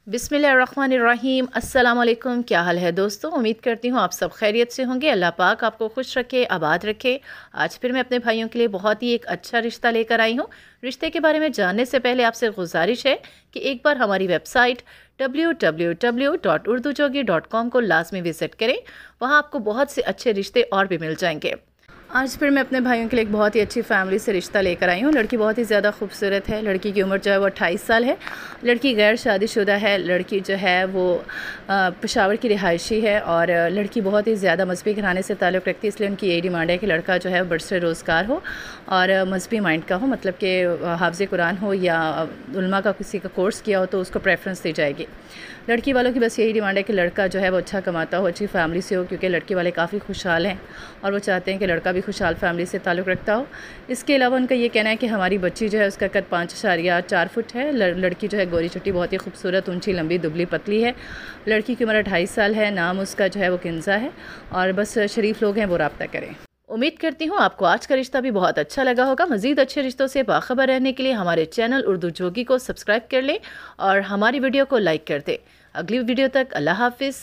बिस्मिल्लाहिर्रहमानिर्रहीम। अस्सलाम वालेकुम। क्या हाल है दोस्तों? उम्मीद करती हूँ आप सब खैरियत से होंगे। अल्लाह पाक आपको खुश रखे, आबाद रखे। आज फिर मैं अपने भाइयों के लिए बहुत ही एक अच्छा रिश्ता लेकर आई हूँ। रिश्ते के बारे में जानने से पहले आपसे गुजारिश है कि एक बार हमारी वेबसाइट www.urdujogi.com को लाजमी विज़िट करें। वहाँ आपको बहुत से अच्छे रिश्ते और भी मिल जाएंगे। आज फिर मैं अपने भाइयों के लिए एक बहुत ही अच्छी फैमिली से रिश्ता लेकर आई हूँ। लड़की बहुत ही ज़्यादा खूबसूरत है। लड़की की उम्र जो है वो 28 साल है। लड़की गैर शादीशुदा है। लड़की जो है वो पेशावर की रिहायशी है और लड़की बहुत ही ज़्यादा मजहबी घराने से ताल्लुक़ रखती है। इसलिए उनकी यही डिमांड है कि लड़का जो है बरसर रोज़गार हो और मजहबी माइंड का हो, मतलब कि हाफ़िज़ कुरान हो या उलमा का किसी का कोर्स किया हो तो उसको प्रेफरेंस दी जाएगी। लड़की वालों की बस यही डिमांड है कि लड़का जो है वो अच्छा कमाता हो, अच्छी फैमिली से हो, क्योंकि लड़के वाले काफ़ी खुशहाल हैं और वो चाहते हैं कि लड़का भी खुशहाल फैमिली से ताल्लुक़ रखता हो। इसके अलावा उनका ये कहना है कि हमारी बच्ची जो है उसका कद 5.4 फुट है। लड़की जो है गोरी चुट्टी, बहुत ही खूबसूरत, ऊंची, लंबी, दुबली, पतली है। लड़की की उम्र 28 साल है। नाम उसका जो है वो किंजा है और बस शरीफ लोग हैं वो रब्ता करें। उम्मीद करती हूँ आपको आज का रिश्ता भी बहुत अच्छा लगा होगा। मज़ीद अच्छे रिश्तों से बाखबर रहने के लिए हमारे चैनल उर्दू जोगी को सब्सक्राइब कर लें और हमारी वीडियो को लाइक कर दें। अगली वीडियो तक अल्लाह हाफिज़।